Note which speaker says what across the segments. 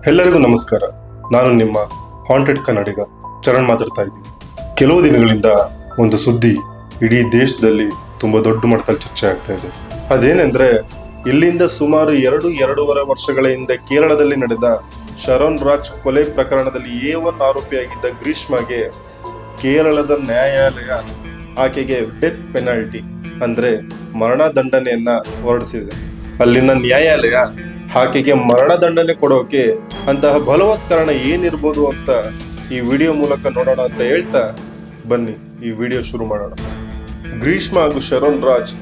Speaker 1: ಎಲ್ಲರಿಗೂ ನಮಸ್ಕಾರ. ನಾನು ನಿಮ್ಮ ಹಾಂಟೆಡ್ ಕನ್ನಡಿಗ ಚರಣ್ ಮಾತಾಡ್ತಾ ಇದ್ದೀನಿ. ಕೆಲವು ದಿನಗಳಿಂದ ಒಂದು ಸುದ್ದಿ ಇಡೀ ದೇಶದಲ್ಲಿ ತುಂಬಾ ದೊಡ್ಡ ಮಟ್ಟದಲ್ಲಿ ಚರ್ಚೆ ಆಗ್ತಾ ಇದೆ. ಅದೇನೆಂದ್ರೆ, ಇಲ್ಲಿಂದ ಸುಮಾರು 2-2.5 ವರ್ಷಗಳ ಹಿಂದೆ ಕೇರಳದಲ್ಲಿ ನಡೆದ ಶರಣ್ ರಾಜ್ ಕೊಲೆ ಪ್ರಕರಣದಲ್ಲಿ A1 ಆರೋಪಿಯಾಗಿದ್ದ ಗ್ರೀಷ್ಮಗೆ ಕೇರಳದ ನ್ಯಾಯಾಲಯ ಆಕೆಗೆ ಡೆತ್ ಪೆನಾಲ್ಟಿ ಅಂದ್ರೆ ಮರಣದಂಡನೆಯನ್ನ ಹೊರಡಿಸಿದೆ. ಅಲ್ಲಿನ ನ್ಯಾಯಾಲಯ ಆಕೆಗೆ ಮರಣದಂಡನೆ ಕೊಡೋಕೆ ಅಂತಹ ಬಲವತ್ ಕಾರಣ ಏನಿರ್ಬೋದು ಅಂತ ಈ ವಿಡಿಯೋ ಮೂಲಕ ನೋಡೋಣ ಅಂತ ಹೇಳ್ತಾ ಬನ್ನಿ ಈ ವಿಡಿಯೋ ಶುರು ಮಾಡೋಣ. ಗ್ರೀಷ್ಮ ಹಾಗೂ ಶರಣ್ ರಾಜ್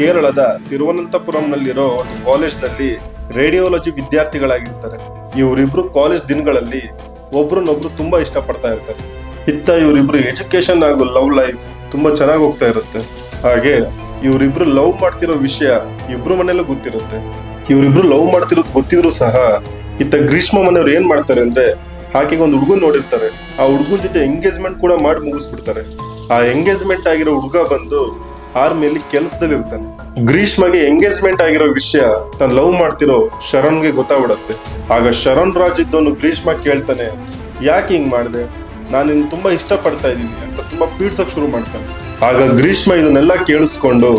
Speaker 1: ಕೇರಳದ ತಿರುವನಂತಪುರಂನಲ್ಲಿರೋ ಒಂದು ಕಾಲೇಜ್ನಲ್ಲಿ ರೇಡಿಯಾಲಜಿ ವಿದ್ಯಾರ್ಥಿಗಳಾಗಿರ್ತಾರೆ. ಇವರಿಬ್ರು ಕಾಲೇಜ್ ದಿನಗಳಲ್ಲಿ ಒಬ್ರನ್ನೊಬ್ರು ತುಂಬಾ ಇಷ್ಟಪಡ್ತಾ ಇರ್ತಾರೆ. ಇತ್ತ ಇವರಿಬ್ರು ಎಜುಕೇಶನ್ ಹಾಗೂ ಲವ್ ಲೈಫ್ ತುಂಬಾ ಚೆನ್ನಾಗಿ ಹೋಗ್ತಾ ಇರುತ್ತೆ. ಹಾಗೆ ಇವರಿಬ್ರು ಲವ್ ಮಾಡ್ತಿರೋ ವಿಷಯ ಇಬ್ರು ಮನೆಯಲ್ಲೂ ಗೊತ್ತಿರುತ್ತೆ. ಇವರಿಬ್ರು ಲವ್ ಮಾಡ್ತಿರೋದು ಗೊತ್ತಿದ್ರು ಸಹ ಇತ್ತ ಗ್ರೀಷ್ಮ ಮನೆಯವ್ರು ಏನ್ ಮಾಡ್ತಾರೆ ಅಂದ್ರೆ, ಆಕೆಗೆ ಒಂದು ಹುಡುಗನ್ ನೋಡಿರ್ತಾರೆ. ಆ ಹುಡುಗನ ಜೊತೆ ಎಂಗೇಜ್ಮೆಂಟ್ ಕೂಡ ಮಾಡಿ ಮುಗಿಸ್ಬಿಡ್ತಾರೆ. ಆ ಎಂಗೇಜ್ಮೆಂಟ್ ಆಗಿರೋ ಹುಡುಗ ಬಂದು ಆರ್ಮಿಯಲ್ಲಿ ಕೆಲಸದಲ್ಲಿ ಇರ್ತಾನೆ. ಗ್ರೀಷ್ಮಗೆ ಎಂಗೇಜ್ಮೆಂಟ್ ಆಗಿರೋ ವಿಷಯ ತಾನು ಲವ್ ಮಾಡ್ತಿರೋ ಶರಣ್ಗೆ ಗೊತ್ತಾಗ್ಬಿಡತ್ತೆ. ಆಗ ಶರಣ್ ರಾಜ್ ಇದ್ದವನು ಗ್ರೀಷ್ಮ ಕೇಳ್ತಾನೆ, ಯಾಕೆ ಹಿಂಗ್ ಮಾಡಿದೆ, ನಾನು ನಿನ್ನ ತುಂಬಾ ಇಷ್ಟಪಡ್ತಾ ಇದ್ದೀನಿ ಅಂತ ತುಂಬಾ ಪೀಡ್ಸಕ್ ಶುರು ಮಾಡ್ತಾನೆ. ಆಗ ಗ್ರೀಷ್ಮ ಇದನ್ನೆಲ್ಲ ಕೇಳಿಸ್ಕೊಂಡು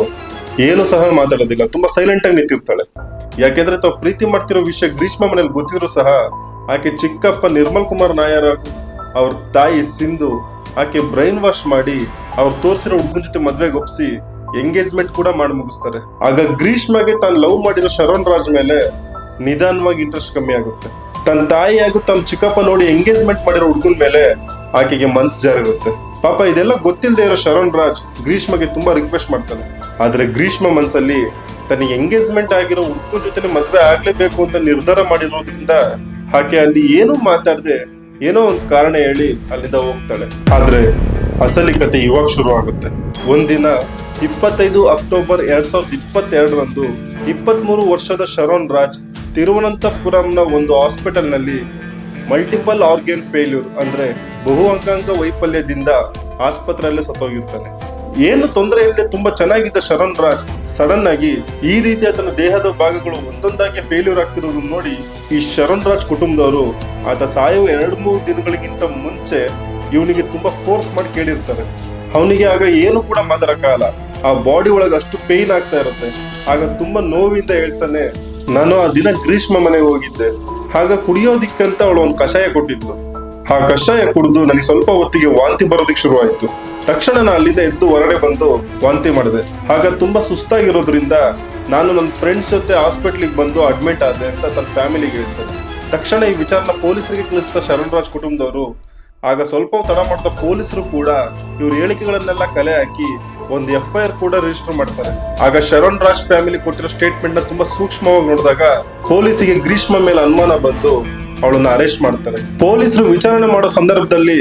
Speaker 1: ಏನು ಸಹ ಮಾತಾಡೋದಿಲ್ಲ, ತುಂಬಾ ಸೈಲೆಂಟ್ ಆಗಿ ನಿಂತಿರ್ತಾಳೆ. ಯಾಕೆಂದ್ರೆ ತಾವು ಪ್ರೀತಿ ಮಾಡ್ತಿರೋ ವಿಷಯ ಗ್ರೀಷ್ಮ ಮನೇಲಿ ಗೊತ್ತಿದ್ರು ಸಹ ಆಕೆ ಚಿಕ್ಕಪ್ಪ ನಿರ್ಮಲ್ ಕುಮಾರ್ ನಾಯರ್ ಹಾಗೂ ಅವ್ರ ತಾಯಿ ಸಿಂಧು ಆಕೆ ಬ್ರೈನ್ ವಾಶ್ ಮಾಡಿ ಅವ್ರು ತೋರಿಸಿರೋ ಹುಡುಗನ ಜೊತೆ ಮದ್ವೆಗೆ ಒಪ್ಸಿ ಎಂಗೇಜ್ಮೆಂಟ್ ಕೂಡ ಮಾಡಿ ಮುಗಿಸ್ತಾರೆ. ಆಗ ಗ್ರೀಷ್ಮಗೆ ತಾನು ಲವ್ ಮಾಡಿರೋ ಶರಣ್ ರಾಜ್ ಮೇಲೆ ನಿಧಾನವಾಗಿ ಇಂಟ್ರೆಸ್ಟ್ ಕಮ್ಮಿ ಆಗುತ್ತೆ. ತನ್ನ ತಾಯಿ ಹಾಗೂ ತಮ್ಮ ಚಿಕ್ಕಪ್ಪ ನೋಡಿ ಎಂಗೇಜ್ಮೆಂಟ್ ಮಾಡಿರೋ ಹುಡುಗನ ಮೇಲೆ ಆಕೆಗೆ ಮನ್ಸು ಜಾರಿರುತ್ತೆ. ಪಾಪ ಇದೆಲ್ಲ ಗೊತ್ತಿಲ್ಲದೆ ಇರೋ ಶರಣ್ ರಾಜ್ ಗ್ರೀಷ್ಮಗೆ ತುಂಬಾ ರಿಕ್ವೆಸ್ಟ್ ಮಾಡ್ತಾನೆ. ಆದ್ರೆ ಗ್ರೀಷ್ಮ ಮನ್ಸಲ್ಲಿ ತನಗೆ ಎಂಗೇಜ್ಮೆಂಟ್ ಆಗಿರೋ ಹುಡುಗನ ಜೊತೆ ಮದ್ವೆ ಆಗ್ಲೇಬೇಕು ಅಂತ ನಿರ್ಧಾರ ಮಾಡಿರೋದ್ರಿಂದ ಆಕೆ ಅಲ್ಲಿ ಏನೂ ಮಾತಾಡದೆ ಏನೋ ಒಂದು ಕಾರಣ ಹೇಳಿ ಅಲ್ಲಿಂದ ಹೋಗ್ತಾಳೆ. ಆದ್ರೆ ಅಸಲಿ ಕತೆ ಇವಾಗ ಶುರು ಆಗುತ್ತೆ. ಒಂದಿನ 25 ಅಕ್ಟೋಬರ್ 2022ರಂದು 23 ವರ್ಷದ ಶರಣ್ ರಾಜ್ ತಿರುವನಂತಪುರಂನ ಒಂದು ಹಾಸ್ಪಿಟಲ್ ನಲ್ಲಿ ಮಲ್ಟಿಪಲ್ ಆರ್ಗನ್ ಫೇಲ್ಯೂರ್ ಅಂದ್ರೆ ಬಹು ಅಂಗಾಂಗ ವೈಫಲ್ಯದಿಂದ ಆಸ್ಪತ್ರೆಯಲ್ಲೇ ಸತ್ತೋಗಿರ್ತಾನೆ. ಏನು ತೊಂದರೆ ಇಲ್ಲದೆ ತುಂಬಾ ಚೆನ್ನಾಗಿದ್ದ ಶರಣ್ ರಾಜ್ ಸಡನ್ ಆಗಿ ಈ ರೀತಿ ತನ್ನ ದೇಹದ ಭಾಗಗಳು ಒಂದೊಂದಾಗಿ ಫೇಲ್ಯೂರ್ ಆಗ್ತಿರೋದನ್ನ ನೋಡಿ ಈ ಶರಣ್ ರಾಜ್ ಕುಟುಂಬದವರು ಆತ ಸಾಯುವ 2-3 ದಿನಗಳಿಗಿಂತ ಮುಂಚೆ ಇವನಿಗೆ ತುಂಬಾ ಫೋರ್ಸ್ ಮಾಡಿ ಕೇಳಿರ್ತಾರೆ. ಅವನಿಗೆ ಆಗ ಏನು ಕೂಡ ಮಾತಾಡಕ್ಕಾಗಲ್ಲ. ಆ ಬಾಡಿ ಒಳಗೆ ಅಷ್ಟು ಪೇನ್ ಆಗ್ತಾ ಇರುತ್ತೆ. ಆಗ ತುಂಬಾ ನೋವಿಂದ ಹೇಳ್ತಾನೆ, ನಾನು ಆ ದಿನ ಗ್ರೀಷ್ಮ ಮನೆಗೆ ಹೋಗಿದ್ದೆ. ಆಗ ಕುಡಿಯೋದಿಕ್ಕಂತ ಅವಳು ಒಂದು ಕಷಾಯ ಕೊಟ್ಟಿದ್ಲು. ಆ ಕಷಾಯ ಕುಡಿದು ನನಗೆ ಸ್ವಲ್ಪ ಹೊತ್ತಿಗೆ ವಾಂತಿ ಬರೋದಿಕ್ ಶುರು ಆಯ್ತು. ತಕ್ಷಣ ನಾನು ಅಲ್ಲಿಂದ ಎದ್ದು ಹೊರಗಡೆ ಬಂದು ವಾಂತಿ ಮಾಡಿದೆ. ಆಗ ತುಂಬಾ ಸುಸ್ತಾಗಿರೋದ್ರಿಂದ ನಾನು ನನ್ನ ಫ್ರೆಂಡ್ಸ್ ಜೊತೆ ಹಾಸ್ಪಿಟ್ಲಿಗೆ ಬಂದು ಅಡ್ಮಿಟ್ ಆದೆ ಅಂತ ತನ್ನ ಫ್ಯಾಮಿಲಿಗೆ ಹೇಳ್ತಾರೆ. ತಕ್ಷಣ ಈ ವಿಚಾರನ ಪೊಲೀಸರಿಗೆ ತಿಳಿಸಿದ ಶರಣ್ ರಾಜ್ ಕುಟುಂಬದವರು ಆಗ ಸ್ವಲ್ಪ ತಡ ಮಾಡಿದ ಪೊಲೀಸರು ಕೂಡ ಇವ್ರ ಹೇಳಿಕೆಗಳನ್ನೆಲ್ಲ ಕಲೆ ಹಾಕಿ ಒಂದು FIR ಕೂಡ ರಿಜಿಸ್ಟರ್ ಮಾಡ್ತಾರೆ. ಆಗ ಶರಣ್ ರಾಜ್ ಫ್ಯಾಮಿಲಿ ಕೊಟ್ಟಿರೋ ಸ್ಟೇಟ್ಮೆಂಟ್ ನ ತುಂಬಾ ಸೂಕ್ಷ್ಮವಾಗಿ ನೋಡಿದಾಗ ಪೊಲೀಸಿಗೆ ಗ್ರೀಷ್ಮ ಮೇಲೆ ಅನುಮಾನ ಬಂದು ಅವಳನ್ನ ಅರೆಸ್ಟ್ ಮಾಡ್ತಾರೆ. ಪೊಲೀಸರು ವಿಚಾರಣೆ ಮಾಡೋ ಸಂದರ್ಭದಲ್ಲಿ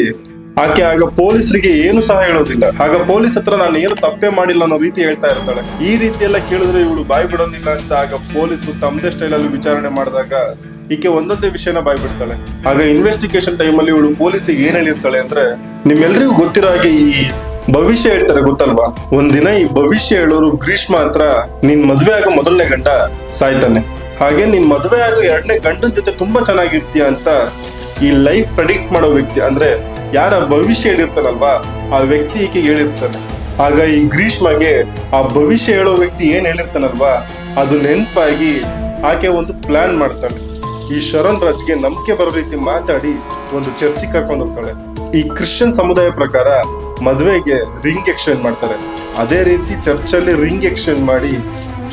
Speaker 1: ಆಕೆ ಆಗ ಪೊಲೀಸರಿಗೆ ಏನು ಸಹ ಹೇಳೋದಿಲ್ಲ. ಆಗ ಪೊಲೀಸ್ ಹತ್ರ ನಾನು ಏನು ತಪ್ಪೇ ಮಾಡಿಲ್ಲ ಅನ್ನೋ ರೀತಿ ಹೇಳ್ತಾ ಇರ್ತಾಳೆ. ಈ ರೀತಿ ಎಲ್ಲ ಕೇಳಿದ್ರೆ ಇವಳು ಬಾಯ್ ಬಿಡೋದಿಲ್ಲ ಅಂತ ಆಗ ಪೊಲೀಸರು ತಮ್ಮದೇ ಸ್ಟೈಲ್ ಅಲ್ಲಿ ವಿಚಾರಣೆ ಮಾಡಿದಾಗ ಈಕೆ ಒಂದೊಂದೇ ವಿಷಯನ ಬಾಯ್ ಬಿಡ್ತಾಳೆ. ಆಗ ಇನ್ವೆಸ್ಟಿಗೇಷನ್ ಟೈಮಲ್ಲಿ ಇವಳು ಪೊಲೀಸಿಗೆ ಏನ್ ಹೇಳಿರ್ತಾಳೆ ಅಂದ್ರೆ, ನಿಮ್ಮೆಲ್ರಿಗೂ ಗೊತ್ತಿರೋ ಹಾಗೆ ಈ ಭವಿಷ್ಯ ಹೇಳ್ತಾರೆ ಗೊತ್ತಲ್ವಾ, ಒಂದಿನ ಈ ಭವಿಷ್ಯ ಹೇಳೋರು ಗ್ರೀಷ್ಮ ಹತ್ರ ನಿನ್ ಮದ್ವೆ ಆಗೋ ಮೊದಲನೇ ಗಂಡ ಸಾಯ್ತಾನೆ, ಹಾಗೆ ನಿನ್ ಮದ್ವೆ ಆಗೋ 2ನೇ ಗಂಡನ ಜೊತೆ ತುಂಬಾ ಚೆನ್ನಾಗಿರ್ತೀಯ ಅಂತ ಈ ಲೈಫ್ ಪ್ರೆಡಿಕ್ಟ್ ಮಾಡೋ ವ್ಯಕ್ತಿ ಅಂದ್ರೆ ಯಾರ ಭವಿಷ್ಯ ಹೇಳಿರ್ತಾನಲ್ವಾ ಆ ವ್ಯಕ್ತಿ ಈಕೆಗೆ ಹೇಳಿರ್ತಾನೆ. ಆಗ ಈ ಗ್ರೀಷ್ಮಗೆ ಆ ಭವಿಷ್ಯ ಹೇಳೋ ವ್ಯಕ್ತಿ ಏನ್ ಹೇಳಿರ್ತಾನಲ್ವಾ ಅದು ನೆನಪಾಗಿ ಆಕೆ ಒಂದು ಪ್ಲಾನ್ ಮಾಡ್ತಾಳೆ. ಈ ಶರಣ್ ರಾಜ್ಗೆ ನಂಬಿಕೆ ಬರೋ ರೀತಿ ಮಾತಾಡಿ ಒಂದು ಚರ್ಚಿಗೆ ಕರ್ಕೊಂಡು ಹೋಗ್ತಾಳೆ. ಈ ಕ್ರಿಶ್ಚಿಯನ್ ಸಮುದಾಯ ಪ್ರಕಾರ ಮದುವೆಗೆ ರಿಂಗ್ ಎಕ್ಸ್ಚೇಂಜ್ ಮಾಡ್ತಾರೆ. ಅದೇ ರೀತಿ ಚರ್ಚಲ್ಲಿ ರಿಂಗ್ ಎಕ್ಸ್ಚೇಂಜ್ ಮಾಡಿ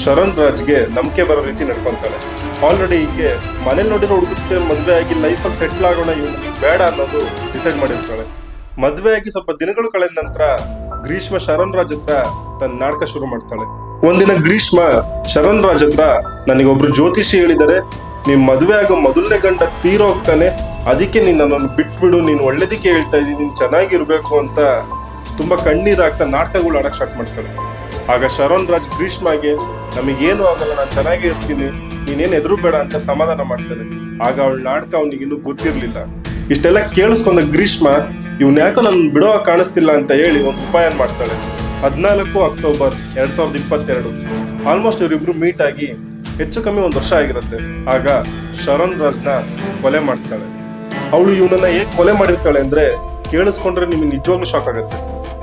Speaker 1: ಶರಣ್ ರಾಜ್ಗೆ ನಂಬಿಕೆ ಬರೋ ರೀತಿ ನಡ್ಕೊಂತಾಳೆ. ಆಲ್ರೆಡಿ ಈಕೆ ಮನೇಲಿ ನೋಡಿರೋ ಹುಡುಗ ಜೊತೆ ಮದುವೆ ಆಗಿ ಲೈಫಲ್ಲಿ ಸೆಟ್ಲ್ ಆಗೋಣ, ಇವನಿಗೆ ಬೇಡ ಅನ್ನೋದು ಡಿಸೈಡ್ ಮಾಡಿರ್ತಾಳೆ. ಮದುವೆ ಆಗಿ ಸ್ವಲ್ಪ ದಿನಗಳು ಕಳೆದ ನಂತರ ಗ್ರೀಷ್ಮ ಶರಣ್ ರಾಜ್ ಹತ್ರ ತನ್ನ ನಾಟಕ ಶುರು ಮಾಡ್ತಾಳೆ. ಒಂದಿನ ಗ್ರೀಷ್ಮ ಶರಣ್ ರಾಜ್ ಹತ್ರ, ನನಗೊಬ್ರು ಜ್ಯೋತಿಷಿ ಹೇಳಿದ್ದಾರೆ, ನೀನ್ ಮದುವೆ ಆಗೋ ಮೊದಲನೇ ಗಂಡ ತೀರೋಗ್ತಾನೆ, ಅದಕ್ಕೆ ನೀನ್ ನನ್ನನ್ನು ಬಿಟ್ಬಿಡು, ನೀನ್ ಒಳ್ಳೇದಕ್ಕೆ ಹೇಳ್ತಾ ಇದ್ದೀನಿ, ನೀನ್ ಚೆನ್ನಾಗಿರ್ಬೇಕು ಅಂತ ತುಂಬಾ ಕಣ್ಣೀರಾಗ್ತಾ ನಾಟಕಗಳು ಆಡಕ್ ಸ್ಟಾರ್ಟ್ ಮಾಡ್ತಾಳೆ. ಆಗ ಶರಣ್ ರಾಜ್ ಗ್ರೀಷ್ಮಗೆ, ನಮಗೇನು ಆಗಲ್ಲ, ನಾನು ಚೆನ್ನಾಗೇ ಇರ್ತೀನಿ, ನೀನೇನು ಎದುರು ಬೇಡ ಅಂತ ಸಮಾಧಾನ ಮಾಡ್ತಾನೆ. ಆಗ ಅವಳ ನಾಟಕ ಅವನಿಗಿನ್ನೂ ಗೊತ್ತಿರ್ಲಿಲ್ಲ. ಇಷ್ಟೆಲ್ಲ ಕೇಳಿಸ್ಕೊಂಡ ಗ್ರೀಷ್ಮ, ಇವ್ನ ಯಾಕೋ ನನ್ನ ಬಿಡೋ ಕಾಣಿಸ್ತಿಲ್ಲ ಅಂತ ಹೇಳಿ ಒಂದು ಉಪಾಯ ಮಾಡ್ತಾಳೆ. 14 ಅಕ್ಟೋಬರ್ 2022 ಆಲ್ಮೋಸ್ಟ್ ಇವರಿಬ್ರು ಮೀಟ್ ಆಗಿ ಹೆಚ್ಚು ಕಮ್ಮಿ 1 ವರ್ಷ ಆಗಿರುತ್ತೆ. ಆಗ ಶರಣ್ ರಾಜ್ನ ಕೊಲೆ ಮಾಡ್ತಾಳೆ. ಅವಳು ಇವನನ್ನ ಹೇಗೆ ಕೊಲೆ ಮಾಡಿರ್ತಾಳೆ ಅಂದ್ರೆ ಕೇಳಿಸ್ಕೊಂಡ್ರೆ ನಿಮಗೆ ನಿಜವಾಗ್ಲೂ ಶಾಕ್ ಆಗುತ್ತೆ.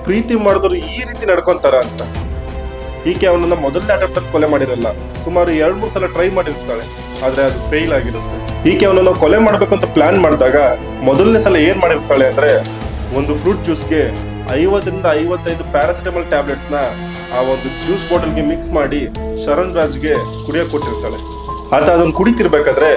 Speaker 1: ಪ್ರೀತಿ ಮಾಡಿದವರು ಈ ರೀತಿ ನಡ್ಕೊಂತಾರ ಅಂತ. ಈಕೆ ಅವನನ್ನ ಮೊದಲನೇ ಅಟೆಂಪ್ಟ್ ಅಲ್ಲಿ ಕೊಲೆ ಮಾಡಿರಲ್ಲ, ಸುಮಾರು 2-3 ಸಲ ಟ್ರೈ ಮಾಡಿರ್ತಾಳೆ, ಆದ್ರೆ ಅದು ಫೇಲ್ ಆಗಿರುತ್ತೆ. ಈಕೆ ಅವನನ್ನ ಕೊಲೆ ಮಾಡ್ಬೇಕು ಅಂತ ಪ್ಲಾನ್ ಮಾಡಿದಾಗ ಮೊದಲನೇ ಸಲ ಏನ್ ಮಾಡಿರ್ತಾಳೆ ಅಂದ್ರೆ ಒಂದು ಫ್ರೂಟ್ ಜ್ಯೂಸ್ಗೆ 50ರಿಂದ 55 ಪ್ಯಾರಾಸಿಟಮಲ್ ಟ್ಯಾಬ್ಲೆಟ್ಸ್ ನ ಆ ಒಂದು ಜ್ಯೂಸ್ ಬಾಟಲ್ಗೆ ಮಿಕ್ಸ್ ಮಾಡಿ ಶರಣ್ ರಾಜ್ಗೆ ಕುಡಿಯಕ್ ಕೊಟ್ಟಿರ್ತಾಳೆ. ಆತ ಅದನ್ನ ಕುಡಿತಿರ್ಬೇಕಾದ್ರೆ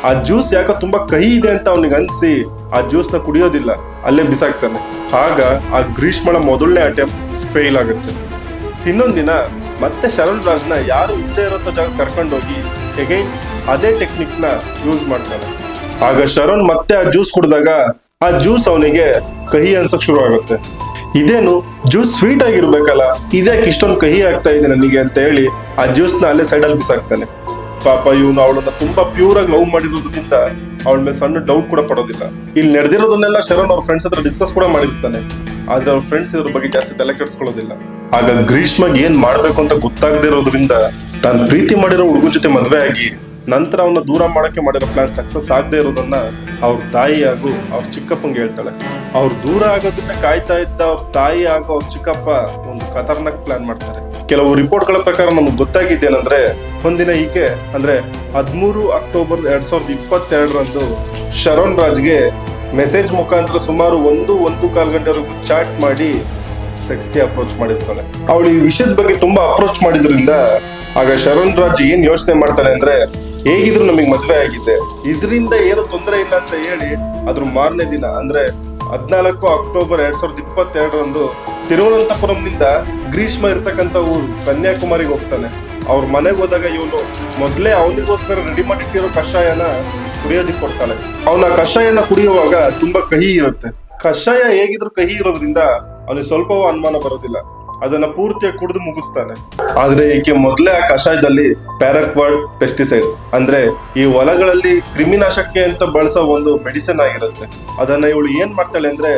Speaker 1: ಆ ಜ್ಯೂಸ್ ಯಾಕೋ ತುಂಬಾ ಕಹಿ ಇದೆ ಅಂತ ಅವನಿಗೆ ಅನ್ಸಿ ಆ ಜ್ಯೂಸ್ ನ ಕುಡಿಯೋದಿಲ್ಲ, ಅಲ್ಲೇ ಬಿಸಾಕ್ತಾನೆ. ಆಗ ಆ ಗ್ರೀಷ್ಮಳ ಮೊದಲನೇ ಅಟೆಂಪ್ಟ್ ಫೇಲ್ ಆಗುತ್ತೆ. ಇನ್ನೊಂದ್ ದಿನ ಮತ್ತೆ ಶರಣ್ ರಾಜ್ನ ಯಾರು ಇಲ್ಲದೆ ಇರೋಂಥ ಜಾಗ ಕರ್ಕೊಂಡೋಗಿ ಅಗೈನ್ ಅದೇ ಟೆಕ್ನಿಕ್ ನ ಯೂಸ್ ಮಾಡ್ತಾನೆ. ಆಗ ಶರಣ್ ಮತ್ತೆ ಆ ಜ್ಯೂಸ್ ಕುಡಿದಾಗ ಆ ಜ್ಯೂಸ್ ಅವನಿಗೆ ಕಹಿ ಅನ್ಸಕ್ ಶುರು ಆಗುತ್ತೆ. ಇದೇನು ಜ್ಯೂಸ್ ಸ್ವೀಟ್ ಆಗಿರ್ಬೇಕಲ್ಲ, ಇದ್ಯಾಕೆ ಇಷ್ಟೊಂದು ಕಹಿ ಆಗ್ತಾ ಇದೆ ನನಗೆ ಅಂತ ಹೇಳಿ ಆ ಜ್ಯೂಸ್ ನ ಅಲ್ಲೇ ಸೈಡಲ್ಲಿ ಬಿಸಾಕ್ತಾನೆ. ಪಾಪ ಇವನು ಅವಳನ್ನ ತುಂಬಾ ಪ್ಯೂರ್ ಆಗಿ ಲವ್ ಮಾಡಿರೋದ್ರಿಂದ ಅವಳ ಮೇಲೆ ಸಣ್ಣ ಡೌಟ್ ಕೂಡ ಪಡೋದಿಲ್ಲ. ಇಲ್ಲಿ ನಡೆದಿರೋದನ್ನೆಲ್ಲ ಶರಣ್ ಅವ್ರ ಫ್ರೆಂಡ್ಸ್ ಹತ್ರ ಡಿಸ್ಕಸ್ ಕೂಡ ಮಾಡಿರ್ತಾನೆ, ಆದ್ರೆ ಅವ್ರ ಫ್ರೆಂಡ್ಸ್ ಇದ್ರ ಬಗ್ಗೆ ಜಾಸ್ತಿ ತಲೆ ಕೆಡಿಸ್ಕೊಳ್ಳೋದಿಲ್ಲ. ಆಗ ಗ್ರೀಷ್ಮಗ್ ಏನ್ ಮಾಡ್ಬೇಕು ಅಂತ ಗೊತ್ತಾಗದೇ ಇರೋದ್ರಿಂದ ತಾನು ಪ್ರೀತಿ ಮಾಡಿರೋ ಹುಡುಗನ ಜೊತೆ ಮದ್ವೆ ಆಗಿ ನಂತರ ಅವನ್ನ ದೂರ ಮಾಡಕ್ಕೆ ಮಾಡಿರೋ ಪ್ಲಾನ್ ಸಕ್ಸಸ್ ಆಗದೆ ಇರೋದನ್ನ ಅವ್ರ ತಾಯಿ ಹಾಗೂ ಅವ್ರ ಚಿಕ್ಕಪ್ಪಂಗೆ ಹೇಳ್ತಾಳೆ. ಅವ್ರು ದೂರ ಆಗೋದನ್ನ ಕಾಯ್ತಾ ಇದ್ದ ಅವ್ರ ತಾಯಿ ಹಾಗೂ ಅವ್ರ ಚಿಕ್ಕಪ್ಪ ಒಂದು ಖತರ್ನಾಕ್ ಪ್ಲಾನ್ ಮಾಡ್ತಾರೆ. ಕೆಲವು ರಿಪೋರ್ಟ್ಗಳ ಪ್ರಕಾರ ನಮ್ಗೆ ಗೊತ್ತಾಗಿದ್ದೇನೆಂದ್ರೆ ಒಂದಿನ ಈಕೆ ಅಂದ್ರೆ 13 ಅಕ್ಟೋಬರ್ 2022ರಂದು ಶರಣ್ ರಾಜ್ಗೆ ಮೆಸೇಜ್ ಮುಖಾಂತರ ಸುಮಾರು 1-1.25 ಗಂಟೆವರೆಗೂ ಚಾಟ್ ಮಾಡಿ ಸೆಕ್ಸ್ಗೆ ಅಪ್ರೋಚ್ ಮಾಡಿರ್ತಾಳೆ. ಅವಳು ಈ ವಿಷಯದ ಬಗ್ಗೆ ತುಂಬಾ ಅಪ್ರೋಚ್ ಮಾಡಿದ್ರಿಂದ ಆಗ ಶರಣ್ ರಾಜ್ ಏನ್ ಯೋಚನೆ ಮಾಡ್ತಾನೆ ಅಂದ್ರೆ ಹೇಗಿದ್ರು ನಮಗ್ ಮದ್ವೆ ಆಗಿದೆ, ಇದರಿಂದ ಏನು ತೊಂದರೆ ಇಲ್ಲ ಅಂತ ಹೇಳಿ ಅದ್ರ ಮಾರನೇ ದಿನ ಅಂದ್ರೆ 14 ಅಕ್ಟೋಬರ್ 2022ರಂದು ತಿರುವನಂತಪುರಂನಿಂದ ಗ್ರೀಷ್ಮ ಇರ್ತಕ್ಕಂಥ ಊರು ಕನ್ಯಾಕುಮಾರಿಗೆ ಹೋಗ್ತಾನೆ. ಅವ್ರ ಮನೆಗೆ ಹೋದಾಗ ಇವನು ಮೊದ್ಲೇ ಅವನಿಗೋಸ್ಕರ ರೆಡಿ ಮಾಡಿಟ್ಟಿರೋ ಕಷಾಯನ ಕುಡಿಯೋದಿಕ್ ಕೊಡ್ತಾಳೆ. ಅವನ ಕಷಾಯನ ಕುಡಿಯುವಾಗ ತುಂಬಾ ಕಹಿ ಇರುತ್ತೆ. ಕಷಾಯ ಹೇಗಿದ್ರು ಕಹಿ ಇರೋದ್ರಿಂದ ಅವನಿಗೆ ಸ್ವಲ್ಪವೂ ಅನುಮಾನ ಬರೋದಿಲ್ಲ, ಅದನ್ನ ಪೂರ್ತಿಯಾಗಿ ಕುಡಿದು ಮುಗಿಸ್ತಾನೆ. ಆದ್ರೆ ಈಕೆ ಮೊದಲೇ ಆ ಕಷಾಯದಲ್ಲಿ ಪ್ಯಾರಾಕ್ವಾಡ್ ಪೆಸ್ಟಿಸೈಡ್ ಅಂದ್ರೆ ಈ ಹೊಲಗಳಲ್ಲಿ ಕ್ರಿಮಿನಾಶಕ್ಕೆ ಅಂತ ಬಳಸೋ ಒಂದು ಮೆಡಿಸಿನ್ ಆಗಿರುತ್ತೆ. ಅದನ್ನ ಇವಳು ಏನ್ ಮಾಡ್ತಾಳೆ ಅಂದ್ರೆ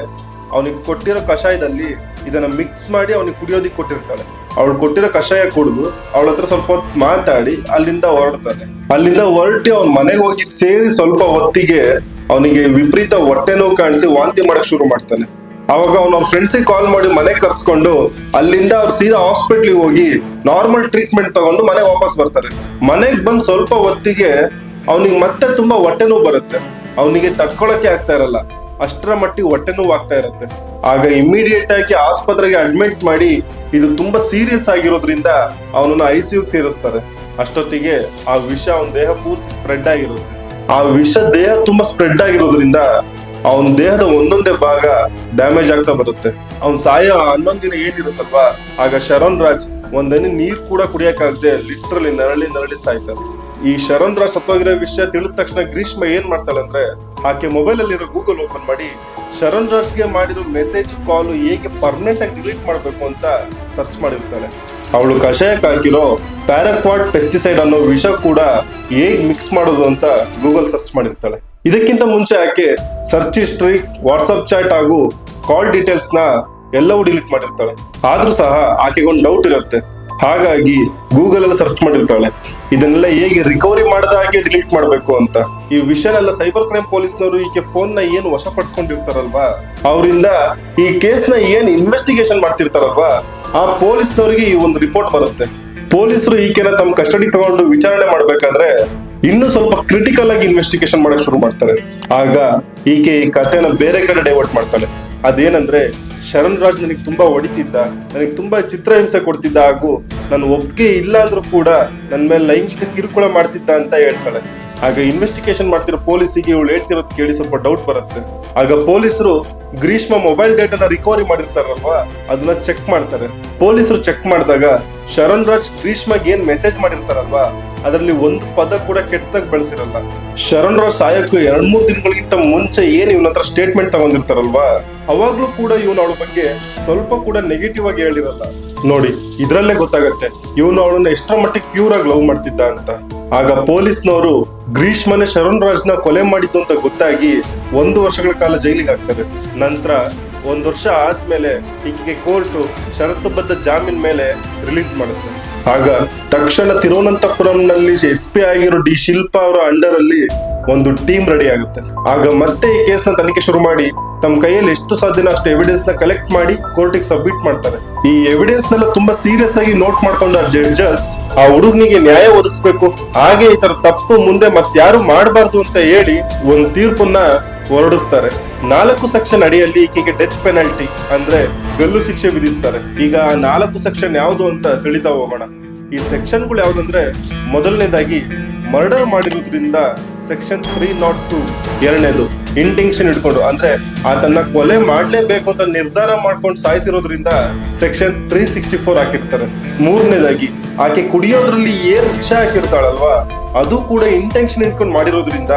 Speaker 1: ಅವನಿಗೆ ಕೊಟ್ಟಿರೋ ಕಷಾಯದಲ್ಲಿ ಇದನ್ನ ಮಿಕ್ಸ್ ಮಾಡಿ ಅವನಿಗೆ ಕುಡಿಯೋದಿಕ್ ಕೊಟ್ಟಿರ್ತಾಳೆ. ಅವಳು ಕೊಟ್ಟಿರೋ ಕಷಾಯ ಕುಡಿದು ಅವಳ ಹತ್ರ ಸ್ವಲ್ಪ ಹೊತ್ತು ಮಾತಾಡಿ ಅಲ್ಲಿಂದ ಹೊರಡ್ತಾನೆ. ಅಲ್ಲಿಂದ ಹೊರಟಿ ಅವನ ಮನೆಗೆ ಹೋಗಿ ಸೇರಿ ಸ್ವಲ್ಪ ಹೊತ್ತಿಗೆ ಅವನಿಗೆ ವಿಪರೀತ ಹೊಟ್ಟೆ ನೋವು ಕಾಣಿಸಿ ವಾಂತಿ ಮಾಡಕ್ ಶುರು ಮಾಡ್ತಾನೆ. ಅವಾಗ ಅವ್ನ ಫ್ರೆಂಡ್ಸಿಗೆ ಕಾಲ್ ಮಾಡಿ ಮನೆಗೆ ಕರ್ಸ್ಕೊಂಡು ಅಲ್ಲಿಂದ ಅವ್ರು ಸೀದಾ ಹಾಸ್ಪಿಟ್ಲಿಗೆ ಹೋಗಿ ನಾರ್ಮಲ್ ಟ್ರೀಟ್ಮೆಂಟ್ ತಗೊಂಡು ಮನೆಗೆ ವಾಪಸ್ ಬರ್ತಾರೆ. ಮನೆಗೆ ಬಂದ್ ಸ್ವಲ್ಪ ಹೊತ್ತಿಗೆ ಅವನಿಗೆ ಮತ್ತೆ ತುಂಬಾ ಹೊಟ್ಟೆ ನೋವು ಬರುತ್ತೆ. ಅವನಿಗೆ ತಡ್ಕೊಳಕ್ಕೆ ಆಗ್ತಾ ಇರಲ್ಲ, ಅಷ್ಟರ ಮಟ್ಟಿಗೆ ಹೊಟ್ಟೆ ನೋವು ಆಗ್ತಾ ಇರುತ್ತೆ. ಆಗ ಇಮಿಡಿಯೇಟ್ ಆಗಿ ಆಸ್ಪತ್ರೆಗೆ ಅಡ್ಮಿಟ್ ಮಾಡಿ ಇದು ತುಂಬಾ ಸೀರಿಯಸ್ ಆಗಿರೋದ್ರಿಂದ ಅವನನ್ನ ICUಗೆ ಸೇರಿಸ್ತಾರೆ. ಅಷ್ಟೊತ್ತಿಗೆ ಆ ವಿಷ ಅವನ ದೇಹ ಪೂರ್ತಿ ಸ್ಪ್ರೆಡ್ ಆಗಿರುತ್ತೆ. ಆ ವಿಷ ದೇಹ ತುಂಬಾ ಸ್ಪ್ರೆಡ್ ಆಗಿರೋದ್ರಿಂದ ಅವನ ದೇಹದ ಒಂದೊಂದೇ ಭಾಗ ಡ್ಯಾಮೇಜ್ ಆಗ್ತಾ ಬರುತ್ತೆ. ಅವ್ನ್ ಸಾಯೋ 11 ದಿನ ಏನಿರುತ್ತಲ್ವಾ, ಆಗ ಶರಣ್ ರಾಜ್ ಒಂದನಿ ನೀರ್ ಕೂಡ ಕುಡಿಯಕ್ಕಾಗದೆ ಲಿಟ್ರಲಿ ನರಳಿ ಸಾಯ್ತಾನೆ. ಈ ಶರಣ್ ರಾಜ್ ಸತ್ತೋಗಿರೋ ವಿಷಯ ತಿಳಿದ ತಕ್ಷಣ ಗ್ರೀಷ್ಮ ಏನ್ ಮಾಡ್ತಾಳೆ ಅಂದ್ರೆ ಆಕೆ ಮೊಬೈಲ್ ಅಲ್ಲಿರೋ ಗೂಗಲ್ ಓಪನ್ ಮಾಡಿ ಶರಣ್ ರಾಜ್ಗೆ ಮಾಡಿರೋ ಮೆಸೇಜ್ ಕಾಲ್ ಹೇಗೆ ಪರ್ಮನೆಂಟ್ ಆಗಿ ಡಿಲೀಟ್ ಮಾಡ್ಬೇಕು ಅಂತ ಸರ್ಚ್ ಮಾಡಿರ್ತಾಳೆ. ಅವಳು ಕಷಾಯಕ್ಕೆ ಹಾಕಿರೋ ಪ್ಯಾರಾಕ್ವಾಡ್ ಪೆಸ್ಟಿಸೈಡ್ ಅನ್ನೋ ವಿಷ ಕೂಡ ಹೇಗ್ ಮಿಕ್ಸ್ ಮಾಡೋದು ಅಂತ ಗೂಗಲ್ ಸರ್ಚ್ ಮಾಡಿರ್ತಾಳೆ. ಇದಕ್ಕಿಂತ ಮುಂಚೆ ಆಕೆ ಸರ್ಚ್ ಹಿಸ್ಟ್ರಿ, ವಾಟ್ಸ್ಆಪ್ ಚಾಟ್ ಹಾಗೂ ಕಾಲ್ ಡೀಟೇಲ್ಸ್ ನ ಎಲ್ಲವೂ ಡಿಲೀಟ್ ಮಾಡಿರ್ತಾಳೆ. ಆದ್ರೂ ಸಹ ಆಕೆಗೆ ಒಂದು ಡೌಟ್ ಇರುತ್ತೆ, ಹಾಗಾಗಿ ಗೂಗಲ್ ಅಲ್ಲಿ ಸರ್ಚ್ ಮಾಡಿರ್ತಾಳೆ ಇದನ್ನೆಲ್ಲ ಹೇಗೆ ರಿಕವರಿ ಮಾಡದ ಹಾಗೆ ಡಿಲೀಟ್ ಮಾಡ್ಬೇಕು ಅಂತ. ಈ ವಿಷಯನೆಲ್ಲ ಸೈಬರ್ ಕ್ರೈಮ್ ಪೊಲೀಸ್ನವರು ಈಕೆ ಫೋನ್ ನ ಏನು ವಶಪಡಿಸ್ಕೊಂಡಿರ್ತಾರಲ್ವಾ, ಅವರಿಂದ ಈ ಕೇಸ್ ನ ಏನ್ ಇನ್ವೆಸ್ಟಿಗೇಷನ್ ಮಾಡ್ತಿರ್ತಾರಲ್ವಾ ಆ ಪೊಲೀಸ್ನವರಿಗೆ ಈ ಒಂದು ರಿಪೋರ್ಟ್ ಬರುತ್ತೆ. ಪೊಲೀಸರು ಈಕೆನ ತಮ್ಮ ಕಸ್ಟಡಿ ತಗೊಂಡು ವಿಚಾರಣೆ ಮಾಡ್ಬೇಕಾದ್ರೆ ಇನ್ನು ಸ್ವಲ್ಪ ಕ್ರಿಟಿಕಲ್ ಆಗಿ ಇನ್ವೆಸ್ಟಿಗೇಷನ್ ಮಾಡಕ್ ಶುರು ಮಾಡ್ತಾರೆ. ಆಗ ಈಕೆ ಈ ಕಥೆನ ಬೇರೆ ಕಡೆ ಡೈವರ್ಟ್ ಮಾಡ್ತಾಳೆ. ಅದೇನಂದ್ರೆ ಶರಣ್ ರಾಜ್ ನನಗೆ ತುಂಬಾ ಹೊಡಿತಿದ್ದ, ನನಗೆ ತುಂಬಾ ಚಿತ್ರಹಿಂಸೆ ಕೊಡ್ತಿದ್ದ ಹಾಗೂ ನನ್ನ ಒಪ್ಪಿಗೆ ಇಲ್ಲ ಅಂದ್ರೂ ಕೂಡ ನನ್ನ ಮೇಲೆ ಲೈಂಗಿಕ ಕಿರುಕುಳ ಮಾಡ್ತಿದ್ದ ಅಂತ ಹೇಳ್ತಾಳೆ. ಆಗ ಇನ್ವೆಸ್ಟಿಗೇಷನ್ ಮಾಡ್ತಿರೋ ಪೊಲೀಸಿಗೆ ಇವಳು ಹೇಳ್ತಿರೋದು ಕೇಳಿ ಸ್ವಲ್ಪ ಡೌಟ್ ಬರುತ್ತೆ. ಆಗ ಪೊಲೀಸರು ಗ್ರೀಷ್ಮ ಮೊಬೈಲ್ ಡೇಟಾನ ರಿಕವರಿ ಮಾಡಿರ್ತಾರಲ್ವಾ ಅದನ್ನ ಚೆಕ್ ಮಾಡ್ತಾರೆ. ಪೊಲೀಸರು ಚೆಕ್ ಮಾಡಿದಾಗ ಶರಣ್ ರಾಜ್ ಗ್ರೀಷ್ಮಗೆ ಏನ್ ಮೆಸೇಜ್ ಮಾಡಿರ್ತಾರಲ್ವಾ ಅದರಲ್ಲಿ ಒಂದು ಪದ ಕೂಡ ಕೆಟ್ಟದಾಗ ಬಳಸಿರಲ್ಲ. ಶರಣ್ ರಾಜ್ ಸಾಯಕ್ಕೂ 2-3 ದಿನಗಳಿಗಿಂತ ಮುಂಚೆ ಏನ್ ಇವನ ಹತ್ರ ಸ್ಟೇಟ್ಮೆಂಟ್ ತಗೊಂಡಿರ್ತಾರಲ್ವಾ ಅವಾಗ್ಲೂ ಕೂಡ ಇವನು ಅವಳ ಬಗ್ಗೆ ಸ್ವಲ್ಪ ಕೂಡ ನೆಗೆಟಿವ್ ಆಗಿ ಹೇಳಿರಲ್ಲ. ನೋಡಿ, ಇದ್ರಲ್ಲೇ ಗೊತ್ತಾಗತ್ತೆ ಇವನು ಅವಳನ್ನ ಎಷ್ಟರ ಮಟ್ಟಿಗೆ ಪ್ಯೂರ್ ಆಗಿ ಲವ್ ಮಾಡ್ತಿದ್ದ ಅಂತ. ಆಗ ಪೊಲೀಸ್ನವರು ಗ್ರೀಷ್ಮನೆ ಶರಣ್ ರಾಜ್ನ ಕೊಲೆ ಮಾಡಿದ್ದು ಅಂತ ಗೊತ್ತಾಗಿ 1 ವರ್ಷಗಳ ಕಾಲ ಜೈಲಿಗೆ ಹಾಕ್ತಾರೆ. ನಂತರ 1 ವರ್ಷ ಆದ್ಮೇಲೆ ಈಕೆಗೆ ಕೋರ್ಟು ಷರತ್ತುಬದ್ಧ ಜಾಮೀನ್ ಮೇಲೆ ರಿಲೀಸ್ ಮಾಡುತ್ತೆ. ಆಗ ತಕ್ಷಣ ತಿರುವನಂತಪುರಂನಲ್ಲಿ SP ಆಗಿರೋ ಡಿ ಶಿಲ್ಪಾ ಅವರ ಅಂಡರ್ ಅಲ್ಲಿ ಒಂದು ಟೀಮ್ ರೆಡಿ ಆಗುತ್ತೆ. ಆಗ ಮತ್ತೆ ಈ ಕೇಸ್ ನ ತನಿಖೆ ಶುರು ಮಾಡಿ ತಮ್ಮ ಕೈಯಲ್ಲಿ ಎಷ್ಟು ಸಾಧ್ಯನೋ ಅಷ್ಟು ಎವಿಡೆನ್ಸ್ ನ ಕಲೆಕ್ಟ್ ಮಾಡಿ ಕೋರ್ಟಿಗೆ ಸಬ್ಮಿಟ್ ಮಾಡ್ತಾರೆ. ಈ ಎವಿಡೆನ್ಸ್ ನೆಲ್ಲ ತುಂಬಾ ಸೀರಿಯಸ್ ಆಗಿ ನೋಟ್ ಮಾಡ್ಕೊಂಡ ಜಡ್ಜಸ್ ಆ ಹುಡುಗನಿಗೆ ನ್ಯಾಯ ಒದಗಿಸ್ಬೇಕು, ಹಾಗೆ ಈ ತರ ತಪ್ಪು ಮುಂದೆ ಮತ್ತಾರು ಮಾಡಬಾರ್ದು ಅಂತ ಹೇಳಿ ಒಂದು ತೀರ್ಪನ್ನ ಹೊರಡಿಸ್ತಾರೆ. 4 ಸೆಕ್ಷನ್ ಅಡಿಯಲ್ಲಿ ಈಕೆಗೆ ಡೆತ್ ಪೆನಾಲ್ಟಿ ಅಂದ್ರೆ ಗಲ್ಲು ಶಿಕ್ಷೆ ವಿಧಿಸ್ತಾರೆ. ಈಗ ಆ 4 ಸೆಕ್ಷನ್ ಯಾವುದು ಅಂತ ತಿಳಿತಾ ಹೋಗೋಣ. ಈ ಸೆಕ್ಷನ್ಗಳು ಯಾವ್ದಂದ್ರೆ, ಮೊದಲನೇದಾಗಿ ಮರ್ಡರ್ ಮಾಡಿರೋದ್ರಿಂದ ಸೆಕ್ಷನ್ 302, ಎರಡನೇದು ಇಂಟೆನ್ಷನ್ ಇಟ್ಕೊಂಡು ಅಂದ್ರೆ ಆತನ್ನ ಕೊಲೆ ಮಾಡ್ಲೇಬೇಕು ಅಂತ ನಿರ್ಧಾರ ಮಾಡ್ಕೊಂಡು ಸಾಯಿಸಿರೋದ್ರಿಂದ ಸೆಕ್ಷನ್ 364 ಹಾಕಿರ್ತಾರೆ. ಮೂರನೇದಾಗಿ ಆಕೆ ಕುಡಿಯೋದ್ರಲ್ಲಿ ಏನ್ ವಿಷ ಹಾಕಿರ್ತಾಳಲ್ವಾ ಅದು ಕೂಡ ಇಂಟೆನ್ಷನ್ ಇಟ್ಕೊಂಡು ಮಾಡಿರೋದ್ರಿಂದ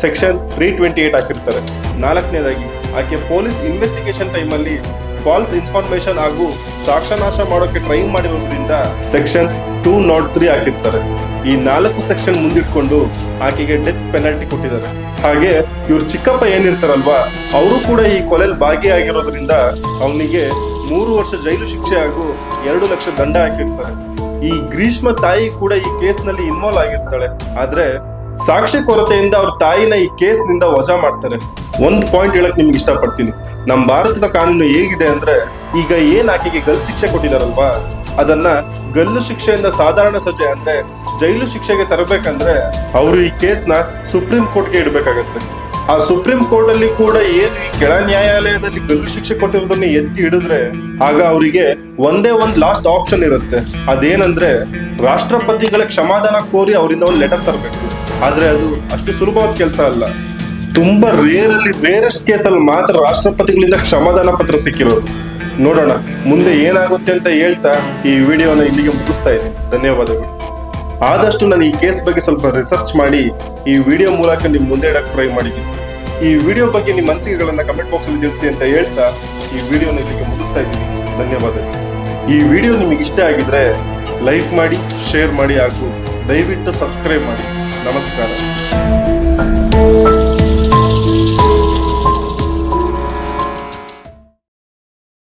Speaker 1: ಸೆಕ್ಷನ್ 328 ಹಾಕಿರ್ತಾರೆ. ನಾಲ್ಕನೇದಾಗಿ ಆಕೆ ಪೊಲೀಸ್ ಇನ್ವೆಸ್ಟಿಗೇಷನ್ ಟೈಮ್ ಅಲ್ಲಿ ಫಾಲ್ಸ್ ಇನ್ಫಾರ್ಮೇಶನ್ ಹಾಗೂ ಸಾಕ್ಷ್ಯನಾಶ ಮಾಡೋಕೆ ಟ್ರೈ ಮಾಡಿರೋದ್ರಿಂದ ಸೆಕ್ಷನ್ 203 ಹಾಕಿರ್ತಾರೆ. ಈ 4 ಸೆಕ್ಷನ್ ಮುಂದಿಟ್ಕೊಂಡು ಆಕೆಗೆ ಡೆತ್ ಪೆನಾಲ್ಟಿ ಕೊಟ್ಟಿದ್ದಾರೆ. ಹಾಗೆ ಇವ್ರ ಚಿಕ್ಕಪ್ಪ ಏನಿರ್ತಾರಲ್ವಾ ಅವರು ಕೂಡ ಈ ಕೊಲೆಯಲ್ಲಿ ಭಾಗಿಯಾಗಿರೋದ್ರಿಂದ ಅವನಿಗೆ 3 ವರ್ಷ ಜೈಲು ಶಿಕ್ಷೆ ಹಾಗೂ 2 ಲಕ್ಷ ದಂಡ ಹಾಕಿರ್ತಾರೆ. ಈ ಗ್ರೀಷ್ಮ ತಾಯಿ ಕೂಡ ಈ ಕೇಸ್ ನಲ್ಲಿ ಇನ್ವಾಲ್ವ್ ಆಗಿರ್ತಾಳೆ. ಆದ್ರೆ ಸಾಕ್ಷ್ಯ ಕೊರತೆಯಿಂದ ಅವ್ರ ತಾಯಿನ ಈ ಕೇಸ್ ನಿಂದ ವಜಾ ಮಾಡ್ತಾರೆ. ಒಂದ್ ಪಾಯಿಂಟ್ ಹೇಳಕ್ ನಿಮ್ಗೆ ಇಷ್ಟಪಡ್ತೀನಿ. ನಮ್ಮ ಭಾರತದ ಕಾನೂನು ಹೇಗಿದೆ ಅಂದ್ರೆ, ಈಗ ಏನ್ ಆಕೆಗೆ ಗಲ್ಲು ಶಿಕ್ಷೆ ಕೊಟ್ಟಿದಾರಲ್ವಾ ಅದನ್ನ ಗಲ್ಲು ಶಿಕ್ಷೆಯಿಂದ ಸಾಧಾರಣ ಸಜೆ ಅಂದ್ರೆ ಜೈಲು ಶಿಕ್ಷೆಗೆ ತರಬೇಕಂದ್ರೆ ಅವರು ಈ ಕೇಸ್ನ ಸುಪ್ರೀಂ ಕೋರ್ಟ್ಗೆ ಇಡಬೇಕಾಗತ್ತೆ. ಆ ಸುಪ್ರೀಂ ಕೋರ್ಟ್ ಅಲ್ಲಿ ಕೂಡ ಏನು ಈ ಕೆಳ ನ್ಯಾಯಾಲಯದಲ್ಲಿ ಗಲ್ಲು ಶಿಕ್ಷೆ ಕೊಟ್ಟಿರೋದನ್ನ ಎತ್ತಿ ಹಿಡಿದ್ರೆ ಆಗ ಅವರಿಗೆ ಒಂದೇ ಒಂದು ಲಾಸ್ಟ್ ಆಪ್ಷನ್ ಇರುತ್ತೆ. ಅದೇನಂದ್ರೆ ರಾಷ್ಟ್ರಪತಿಗಳ ಕ್ಷಮಾದಾನ ಕೋರಿ ಅವರಿಂದ ಒಂದು ಲೆಟರ್ ತರಬೇಕು. ಆದ್ರೆ ಅದು ಅಷ್ಟು ಸುಲಭವಾದ ಕೆಲಸ ಅಲ್ಲ. ತುಂಬಾ ರೇರೆಸ್ಟ್ ಕೇಸಲ್ಲಿ ಮಾತ್ರ ರಾಷ್ಟ್ರಪತಿಗಳಿಂದ ಕ್ಷಮಾದಾನ ಪತ್ರ ಸಿಕ್ಕಿರೋದು. ನೋಡೋಣ ಮುಂದೆ ಏನಾಗುತ್ತೆ ಅಂತ ಹೇಳ್ತಾ ಈ ವಿಡಿಯೋನ ಇಲ್ಲಿಗೆ ಮುಗಿಸ್ತಾ ಇದ್ದೀನಿ. ಧನ್ಯವಾದಗಳು. ಆದಷ್ಟು ನಾನು ಈ ಕೇಸ್ ಬಗ್ಗೆ ಸ್ವಲ್ಪ ರಿಸರ್ಚ್ ಮಾಡಿ ಈ ವಿಡಿಯೋ ಮೂಲಕ ನಿಮ್ ಮುಂದೆ ಇಡಕ್ಕೆ ಟ್ರೈ ಮಾಡಿದ್ದೀನಿ. ಈ ವಿಡಿಯೋ ಬಗ್ಗೆ ನಿಮ್ಮ ಅನಿಸಿಕೆಗಳನ್ನ ಕಮೆಂಟ್ ಬಾಕ್ಸ್ ಅಲ್ಲಿ ತಿಳಿಸಿ ಅಂತ ಹೇಳ್ತಾ ಈ ವಿಡಿಯೋನ ಇಲ್ಲಿಗೆ ಮುಗಿಸ್ತಾ ಇದ್ದೀನಿ. ಧನ್ಯವಾದಗಳು. ಈ ವಿಡಿಯೋ ನಿಮಗೆ ಇಷ್ಟ ಆಗಿದ್ರೆ ಲೈಕ್ ಮಾಡಿ, ಶೇರ್ ಮಾಡಿ ಹಾಗೂ ದಯವಿಟ್ಟು ಸಬ್ಸ್ಕ್ರೈಬ್ ಮಾಡಿ. ನಮಸ್ಕಾರ.